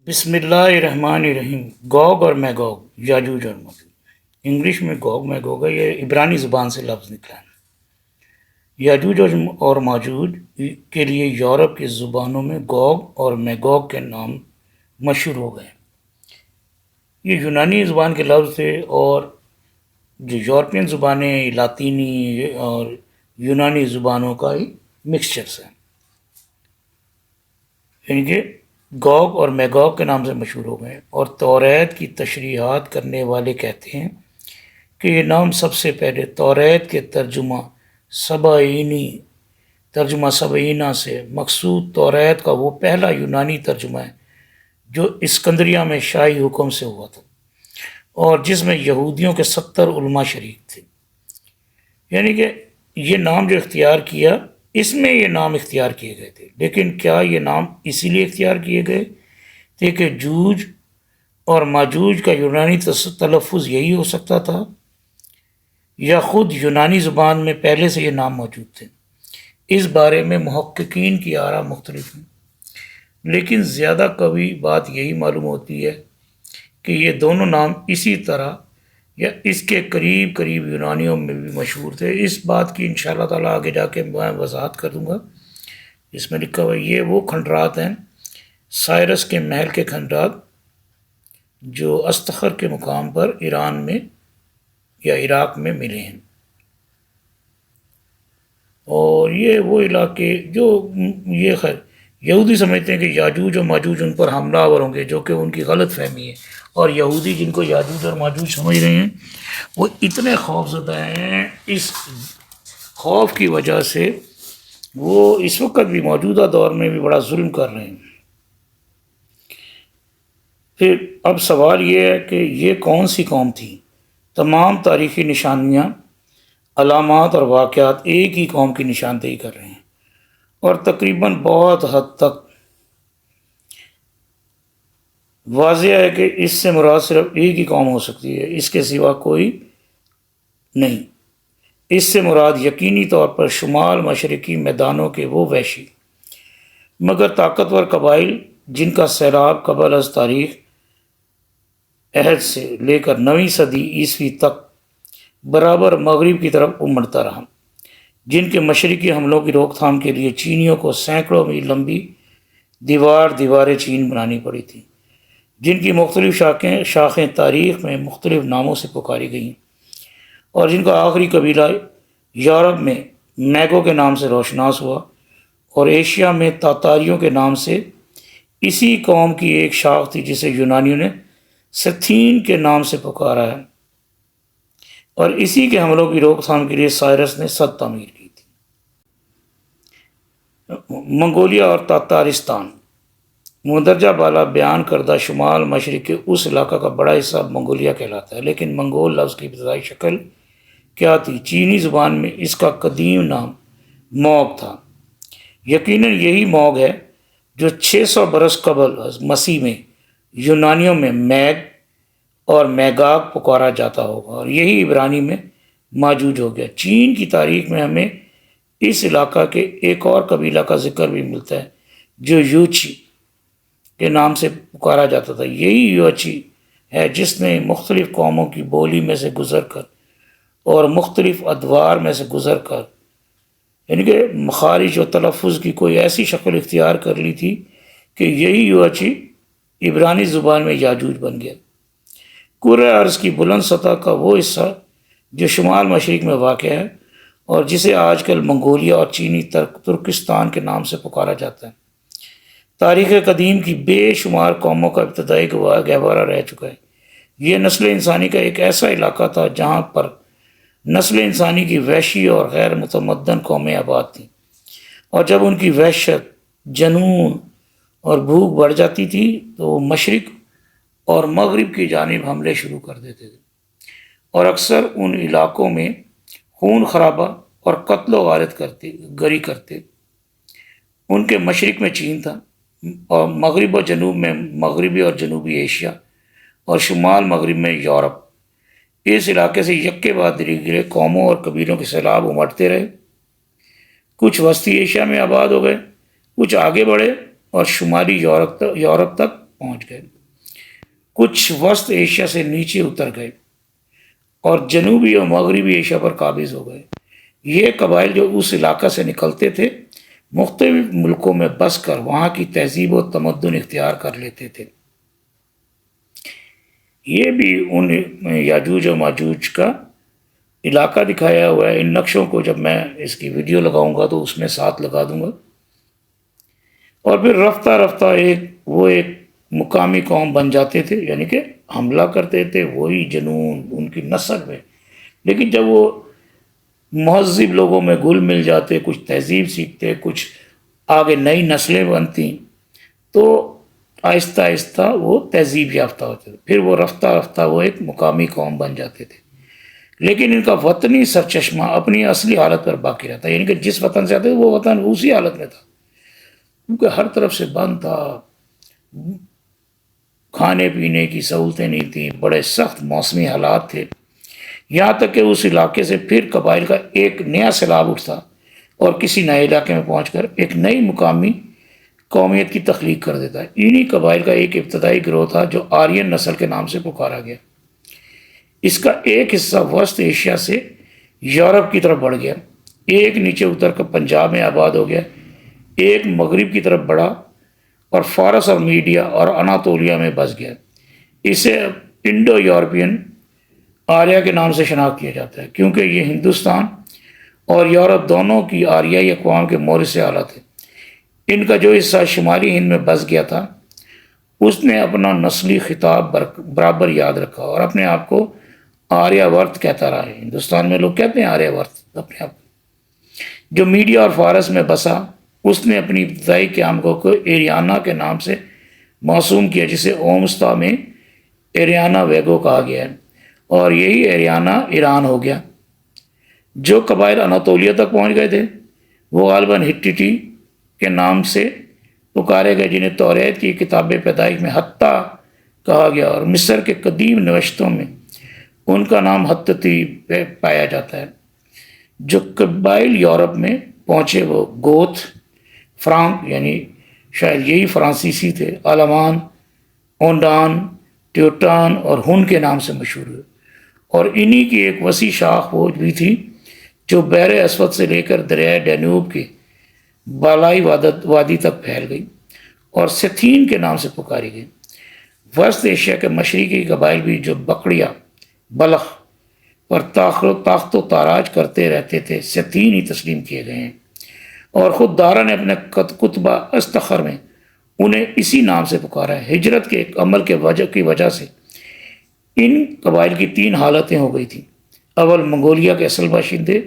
بسم اللہ الرحمن الرحیم۔ گوگ اور میگوگ، یاجوج اور ماجوج۔ انگلش میں گوگ میگوگ ہے، یہ عبرانی زبان سے لفظ نکلا ہے۔ یاجوج اور ماجوج کے لیے یورپ کی زبانوں میں گوگ اور میگوگ کے نام مشہور ہو گئے۔ یہ یونانی زبان کے لفظ تھے، اور جو یورپین زبانیں لاطینی اور یونانی زبانوں کا ہی مکسچرس ہیں، یعنی کہ گوگ اور میگوگ کے نام سے مشہور ہو گئے۔ اور توریت کی تشریحات کرنے والے کہتے ہیں کہ یہ نام سب سے پہلے توریت کے ترجمہ سبعینہ سے مقصود توریت کا وہ پہلا یونانی ترجمہ ہے جو اسکندریہ میں شاہی حکم سے ہوا تھا، اور جس میں یہودیوں کے 70 علماء شریک تھے۔ یعنی کہ یہ نام جو اختیار کیا، اس میں یہ نام اختیار کیے گئے تھے، لیکن کیا یہ نام اسی لیے اختیار کیے گئے تھے کہ جوج اور ماجوج کا یونانی تلفظ یہی ہو سکتا تھا، یا خود یونانی زبان میں پہلے سے یہ نام موجود تھے؟ اس بارے میں محققین کی آراء مختلف ہیں، لیکن زیادہ قوی بات یہی معلوم ہوتی ہے کہ یہ دونوں نام اسی طرح یا اس کے قریب قریب یونانیوں میں بھی مشہور تھے۔ اس بات کی انشاءاللہ تعالیٰ آگے جا کے میں وضاحت کر دوں گا۔ اس میں لکھا ہوا یہ وہ کھنڈرات ہیں، سائرس کے محل کے کھنڈرات، جو استخر کے مقام پر ایران میں یا عراق میں ملے ہیں۔ اور یہ وہ علاقے جو یہ خیر یہودی سمجھتے ہیں کہ یاجوج اور ماجوج ان پر حملہ آور ہوں گے، جو کہ ان کی غلط فہمی ہے۔ اور یہودی جن کو یاجوج اور ماجوج سمجھ رہے ہیں، وہ اتنے خوف زدہ ہیں، اس خوف کی وجہ سے وہ اس وقت بھی موجودہ دور میں بھی بڑا ظلم کر رہے ہیں۔ پھر اب سوال یہ ہے کہ یہ کون سی قوم تھی؟ تمام تاریخی نشانیاں، علامات اور واقعات ایک ہی قوم کی نشاندہی کر رہے ہیں، اور تقریباً بہت حد تک واضح ہے کہ اس سے مراد صرف ایک ہی قوم ہو سکتی ہے، اس کے سوا کوئی نہیں۔ اس سے مراد یقینی طور پر شمال مشرقی میدانوں کے وہ وحشی مگر طاقتور قبائل جن کا سیلاب قبل از تاریخ عہد سے لے کر 9ویں صدی عیسوی تک برابر مغرب کی طرف امڑتا رہا، جن کے مشرقی حملوں کی روک تھام کے لیے چینیوں کو سینکڑوں میل لمبی دیواریں چین بنانی پڑی تھی، جن کی مختلف شاخیں تاریخ میں مختلف ناموں سے پکاری گئیں، اور جن کا آخری قبیلہ یورپ میں میگو کے نام سے روشناس ہوا، اور ایشیا میں تاتاریوں کے نام سے اسی قوم کی ایک شاخ تھی جسے یونانیوں نے ستھین کے نام سے پکارا ہے، اور اسی کے حملوں کی روک تھام کے لیے سائرس نے سد تعمیر کی تھی۔ منگولیا اور تاتارستان۔ مندرجہ بالا بیان کردہ شمال مشرق کے اس علاقہ کا بڑا حصہ منگولیا کہلاتا ہے، لیکن منگول لفظ کی ابتدائی شکل کیا تھی؟ چینی زبان میں اس کا قدیم نام موگ تھا۔ یقیناً یہی موگ ہے جو 600 برس قبل مسیح میں یونانیوں میں میگ اور میگاگ پکارا جاتا ہوگا، اور یہی عبرانی میں ماجوج ہو گیا۔ چین کی تاریخ میں ہمیں اس علاقہ کے ایک اور قبیلہ کا ذکر بھی ملتا ہے جو یوچی کے نام سے پکارا جاتا تھا۔ یہی یوچی ہے جس نے مختلف قوموں کی بولی میں سے گزر کر اور مختلف ادوار میں سے گزر کر، یعنی کہ مخارج و تلفظ کی کوئی ایسی شکل اختیار کر لی تھی کہ یہی یوچی عبرانی زبان میں یاجوج بن گیا۔ کرۂ ارض کی بلند سطح کا وہ حصہ جو شمال مشرق میں واقع ہے اور جسے آج کل منگولیا اور چینی ترکستان کے نام سے پکارا جاتا ہے، تاریخ قدیم کی بے شمار قوموں کا ابتدائی گہوارہ رہ چکا ہے۔ یہ نسل انسانی کا ایک ایسا علاقہ تھا جہاں پر نسل انسانی کی وحشی اور غیر متمدن قومیں آباد تھیں، اور جب ان کی وحشت، جنون اور بھوک بڑھ جاتی تھی تو وہ مشرق اور مغرب کی جانب حملے شروع کر دیتے تھے، اور اکثر ان علاقوں میں خون خرابہ اور قتل و غارت گری کرتے۔ ان کے مشرق میں چین تھا، اور مغرب و جنوب میں مغربی اور جنوبی ایشیا، اور شمال مغرب میں یورپ۔ اس علاقے سے یکے بعد دیگر قوموں اور قبیلوں کے سیلاب امٹتے رہے۔ کچھ وسطی ایشیا میں آباد ہو گئے، کچھ آگے بڑھے اور شمالی یورپ تک پہنچ گئے، کچھ وسط ایشیا سے نیچے اتر گئے اور جنوبی اور مغربی ایشیا پر قابض ہو گئے۔ یہ قبائل جو اس علاقہ سے نکلتے تھے مختلف ملکوں میں بس کر وہاں کی تہذیب و تمدن اختیار کر لیتے تھے۔ یہ بھی ان یاجوج و ماجوج کا علاقہ دکھایا ہوا ہے۔ ان نقشوں کو جب میں اس کی ویڈیو لگاؤں گا تو اس میں ساتھ لگا دوں گا۔ اور پھر رفتہ رفتہ وہ ایک مقامی قوم بن جاتے تھے، یعنی کہ حملہ کرتے تھے وہی جنون ان کی نسل میں، لیکن جب وہ مہذب لوگوں میں گل مل جاتے، کچھ تہذیب سیکھتے، کچھ آگے نئی نسلیں بنتی، تو آہستہ آہستہ وہ تہذیب یافتہ ہوتے تھے، پھر وہ رفتہ رفتہ وہ ایک مقامی قوم بن جاتے تھے۔ لیکن ان کا وطنی سرچشمہ اپنی اصلی حالت پر باقی رہتا، یعنی کہ جس وطن سے آتے تھے وہ وطن اسی حالت میں تھا، کیونکہ ہر طرف سے بند تھا، کھانے پینے کی سہولتیں نہیں تھیں، بڑے سخت موسمی حالات تھے، یہاں تک کہ اس علاقے سے پھر قبائل کا ایک نیا سیلاب اٹھتا اور کسی نئے علاقے میں پہنچ کر ایک نئی مقامی قومیت کی تخلیق کر دیتا ہے۔ انہی قبائل کا ایک ابتدائی گروہ تھا جو آرین نسل کے نام سے پکارا گیا۔ اس کا ایک حصہ وسط ایشیا سے یورپ کی طرف بڑھ گیا، ایک نیچے اتر کر پنجاب میں آباد ہو گیا، ایک مغرب کی طرف بڑھا اور فارس اور میڈیا اور اناطولیہ میں بس گیا۔ اسے انڈو یورپین آریہ کے نام سے شناخت کیا جاتا ہے، کیونکہ یہ ہندوستان اور یورپ دونوں کی آریائی اقوام کے مورث سے اعلیٰ تھے۔ ان کا جو حصہ شمالی ہند میں بس گیا تھا اس نے اپنا نسلی خطاب برابر یاد رکھا اور اپنے آپ کو آریہ ورت کہتا رہا ہے۔ ہندوستان میں لوگ کہتے ہیں آریہ ورت اپنے آپ کو۔ جو میڈیا اور فارس میں بسا اس نے اپنی ابتدائی قیام کو ایریانا کے نام سے موسوم کیا، جسے اومستا میں ایریانا ویگو کہا گیا ہے، اور یہی ایریانا ایران ہو گیا۔ جو قبائل اناطولیہ تک پہنچ گئے تھے وہ غالباً ہٹیٹی کے نام سے پکارے گئے، جنہیں توریت کی کتاب پیدائش میں حتیٰ کہا گیا، اور مصر کے قدیم نوشتوں میں ان کا نام حتتی پایا جاتا ہے۔ جو قبائل یورپ میں پہنچے وہ گوتھ، فرانک یعنی شاید یہی فرانسیسی تھے، آلمان، اونڈان، ٹیوٹان اور ہن کے نام سے مشہور ہوئے، اور انہی کی ایک وسیع شاخ وہ بھی تھی جو بحر اسود سے لے کر دریائے ڈینوب کے بالائی وادی تک پھیل گئی اور ستھین کے نام سے پکاری گئی۔ وسط ایشیا کے مشرقی قبائل بھی جو بکڑیا بلخ پر تاخت و تاراج کرتے رہتے تھے ستھین ہی تسلیم کیے گئے ہیں، اور خود دارا نے اپنے کتبہ استخر میں انہیں اسی نام سے پکارا ہے۔ ہجرت کے ایک عمل کی وجہ سے ان قبائل کی 3 حالتیں ہو گئی تھیں۔ اول منگولیا کے اصل باشندے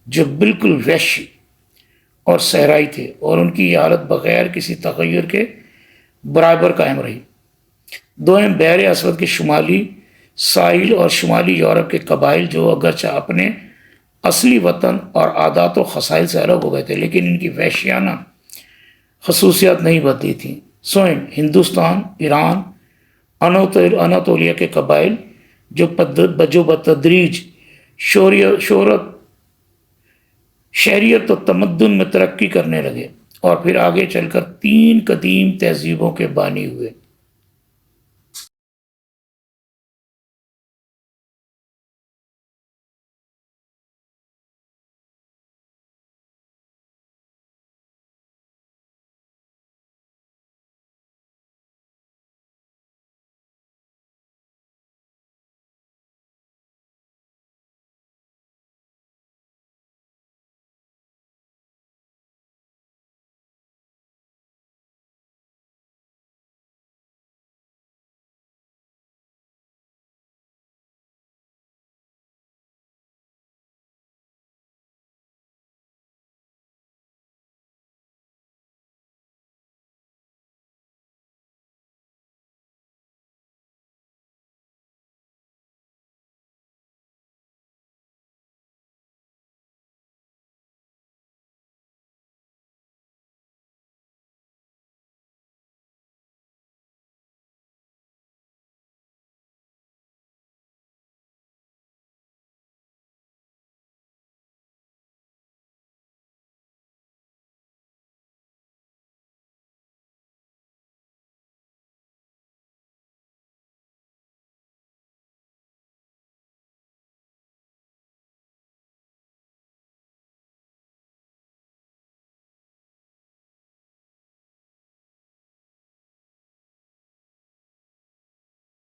جو بالکل وحشی اور صحرائی تھے، اور ان کی یہ حالت بغیر کسی تغیر کے برابر قائم رہی۔ دوم بحر اسود کے شمالی ساحل اور شمالی یورپ کے قبائل جو اگرچہ اپنے اصلی وطن اور عادات و خصائل سے الگ ہو گئے تھے لیکن ان کی وحشیانہ خصوصیات نہیں بدلی تھیں۔ سوئم ہندوستان، ایران، اناطولیہ کے قبائل جو بتدریج شہریت و تمدن میں ترقی کرنے لگے اور پھر آگے چل کر 3 قدیم تہذیبوں کے بانی ہوئے۔